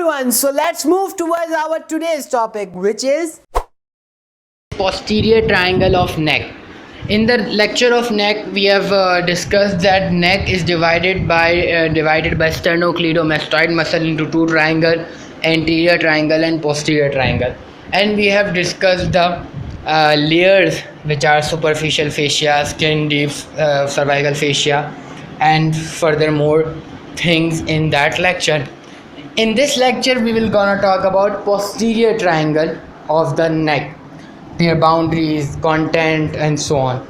everyone, so let's move towards our today's topic, which is posterior triangle of neck. In the lecture of neck, we have discussed that neck is divided by sternocleidomastoid muscle into two triangle, anterior triangle and posterior triangle, and we have discussed the layers which are superficial fascia, skin deep, cervical fascia, and furthermore things in that lecture. In this lecture, we will gonna talk about posterior triangle of the neck, their boundaries, content, and so on.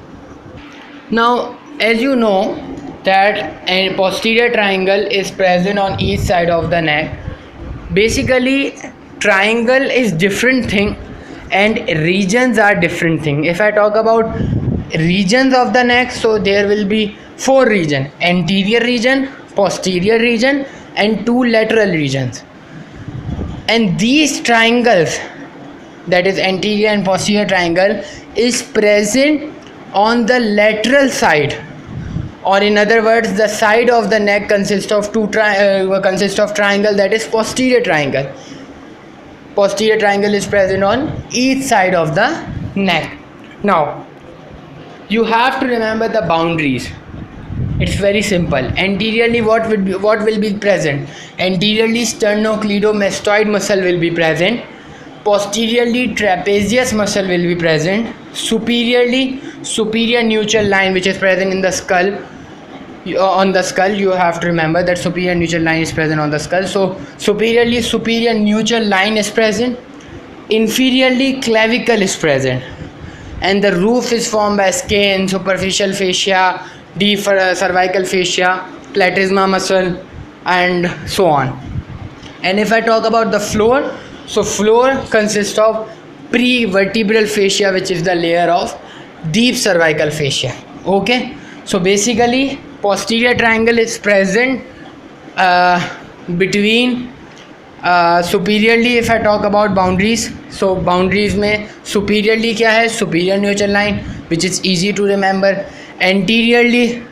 Now, as you know that a posterior triangle is present on each side of the neck. Basically, triangle is different thing and regions are different thing. If I talk about regions of the neck, so there will be four regions: anterior region, posterior region, and two lateral regions. And these triangles, that is anterior and posterior triangle, is present on the lateral side, or in other words, the side of the neck consists of triangle, that is posterior triangle. Posterior triangle is present on each side of the neck. Now you have to remember the boundaries. It's very simple. Anteriorly, what will be present? Anteriorly, sternocleidomastoid muscle will be present. Posteriorly, trapezius muscle will be present. Superiorly, superior nuchal line, which is present in the skull. On the skull, you have to remember that superior nuchal line is present on the skull. So superiorly, superior nuchal line is present. Inferiorly, clavicle is present, and the roof is formed by skin, superficial fascia, deep cervical fascia, platysma muscle, and so on. And if I talk about the floor, so floor consists of prevertebral fascia, which is the layer of deep cervical fascia. Okay, so basically posterior triangle is present between superiorly. If I talk about boundaries, so boundaries में superiorly क्या है? Superior nuchal line, which is easy to remember. Anteriorly,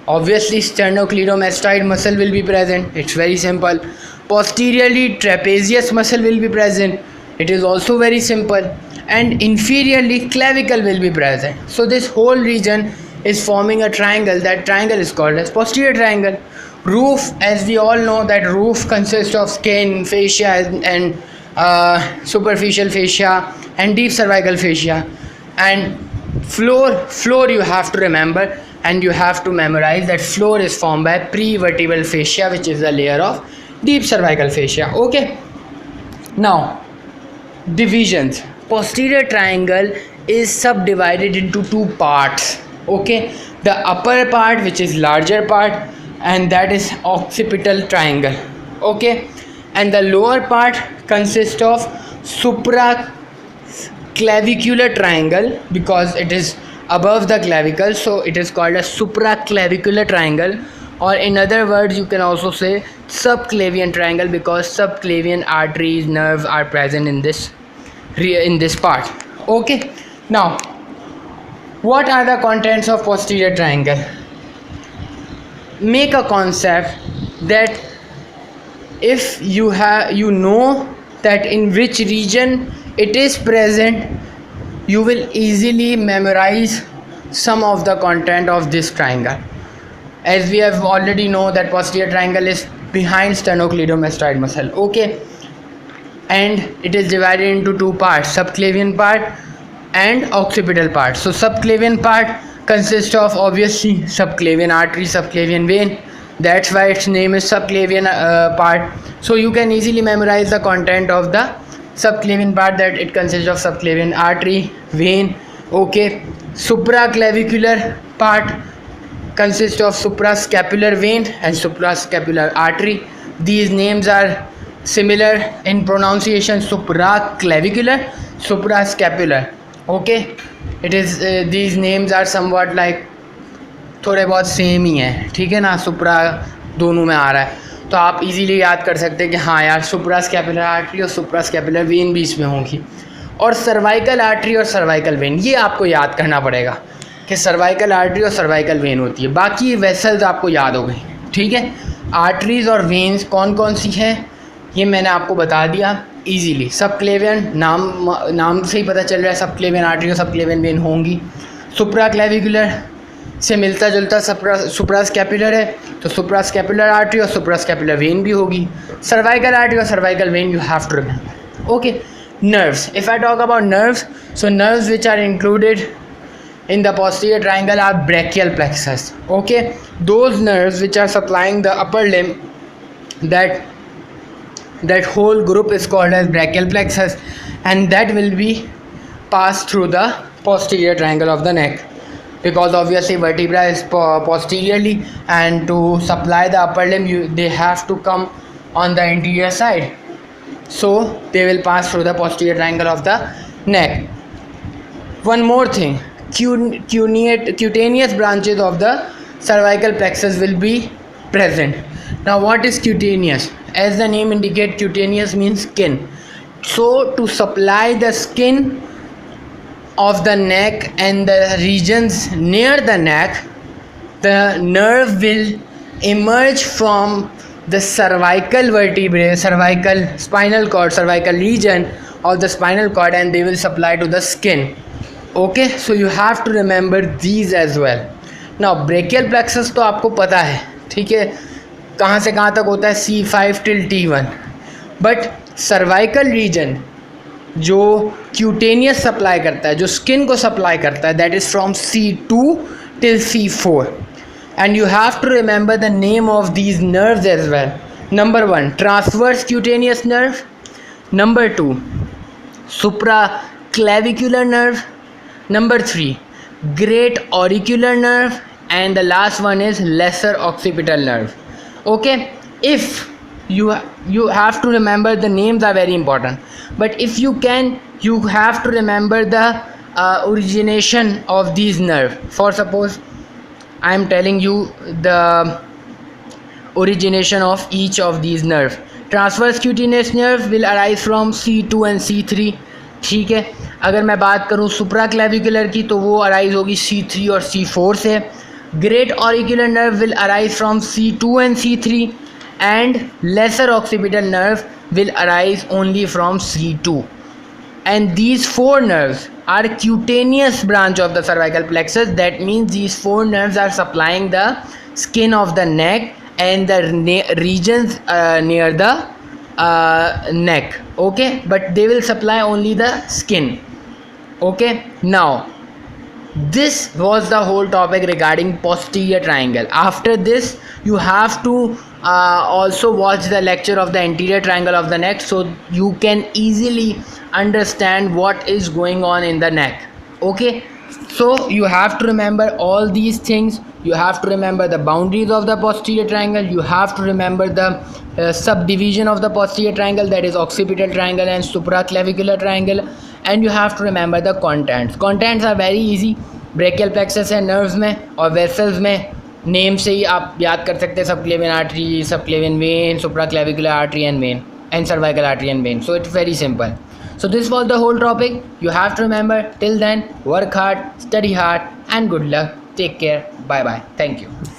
obviously sternocleidomastoid muscle will be present. It's very simple. Posteriorly, trapezius muscle will be present. It is also very simple. And inferiorly, clavicle will be present. So this whole region is forming a triangle. That triangle is called as posterior triangle. Roof, as we all know, that roof consists of skin, fascia, and superficial fascia and deep cervical fascia. And floor you have to remember, and you have to memorize that floor is formed by prevertebral fascia, which is the layer of deep cervical fascia. Okay, now divisions. Posterior triangle is subdivided into two parts. Okay, the upper part, which is larger part, and that is occipital triangle. Okay, and the lower part consists of supraclavicular triangle, because it is above the clavicle, so it is called a supraclavicular triangle, or in other words you can also say subclavian triangle, because subclavian arteries, nerves are present in this part. Okay, now what are the contents of posterior triangle? Make a concept that if you know that in which region it is present, you will easily memorize some of the content of this triangle. As we have already know that posterior triangle is behind sternocleidomastoid muscle. Okay, and it is divided into two parts: subclavian part and occipital part. So subclavian part consists of obviously subclavian artery, subclavian vein. That's why its name is subclavian part. So you can easily memorize the content of the subclavian part, that it consists of subclavian artery, vein. Okay, supraclavicular part consists of suprascapular vein and suprascapular artery. These names are similar in pronunciation: supraclavicular, suprascapular. Okay, it is these names are somewhat like थोड़े बहुत same ही हैं, ठीक है ना. सुप्रा दोनों में आ रहा है, तो आप इजीली याद कर सकते हैं कि हाँ यार, सुप्रास्कैपुलर आर्टरी और सुप्रास्कैपुलर वेन बीच में होंगी, और सर्वाइकल आर्टरी और सर्वाइकल वेन, ये आपको याद करना पड़ेगा कि सर्वाइकल आर्टरी और सर्वाइकल वेन होती है. बाकी वेसल्स आपको याद हो गई, ठीक है. आर्टरीज और वेन्स कौन कौन सी हैं? ये मैंने आपको बता दिया इजीली। सबक्लेवियन नाम से ही पता चल रहा है सबक्लेवियन आर्टरी और सबक्लेवियन वेन होंगी। सुप्राक्लेविकुलर से मिलता जुलता सुप्रास्कैपुलर है, तो सुप्रास्कैपुलर आर्टरी और सुप्रास्कैपुलर वेन भी होगी। सर्वाइकल आर्टरी और cervical vein you have to remember. Okay, nerves. If I talk about nerves, so nerves which are included in the posterior triangle are brachial plexus. Okay, those nerves which are supplying the upper limb, that whole group is called as brachial plexus, and that will be passed through the posterior triangle of the neck, because obviously vertebra is posteriorly, and to supply the upper limb they have to come on the anterior side, so they will pass through the posterior triangle of the neck. One more thing, cutaneous branches of the cervical plexus will be present. Now what is cutaneous? As the name indicates, cutaneous means skin. So to supply the skin of the neck and the regions near the neck, the nerve will emerge from the cervical vertebrae, cervical spinal cord, cervical region of the spinal cord, and they will supply to the skin. Okay, so you have to remember these as well. Now brachial plexus तो आपको पता है, ठीक है, कहाँ से कहाँ तक होता है, C5 till T1, but cervical region जो क्यूटेनियस सप्लाई करता है, जो स्किन को सप्लाई करता है, that is from C2 till C4. And you have to remember the name of these nerves as well. Number 1, transverse cutaneous nerve. Number 2, supraclavicular nerve. Number 3, great auricular nerve. And the last one is lesser occipital nerve. Okay, if you have to remember, the names are very important, but if you can, you have to remember the origination of these nerves. For suppose I am telling you the origination of each of these nerves. Transverse cutaneous nerve will arise from C2 and C3. ठीक है, अगर मैं बात करूँ supraclavicular की तो वो arise होगी C3 और C4 से. Great auricular nerve will arise from C2 and C3, and lesser occipital nerve will arise only from C2. And these four nerves are cutaneous branch of the cervical plexus. That means these four nerves are supplying the skin of the neck and the regions near the neck. Okay, but they will supply only the skin. Okay, now this was the whole topic regarding posterior triangle. After this you have to also watch the lecture of the anterior triangle of the neck, so you can easily understand what is going on in the neck. Okay, so you have to remember all these things. You have to remember the boundaries of the posterior triangle. You have to remember the subdivision of the posterior triangle, that is occipital triangle and supraclavicular triangle. And you have to remember the contents. Contents are very easy. Brachial plexus है nerves में, और vessels में name से ही आप याद कर सकते हैं subclavian artery, subclavian vein, supraclavicular artery and when, and cervical artery and vein. So it's very simple. So this was the whole topic. You have to remember. Till then, work hard, study hard, and good luck. Take care. Bye bye. Thank you.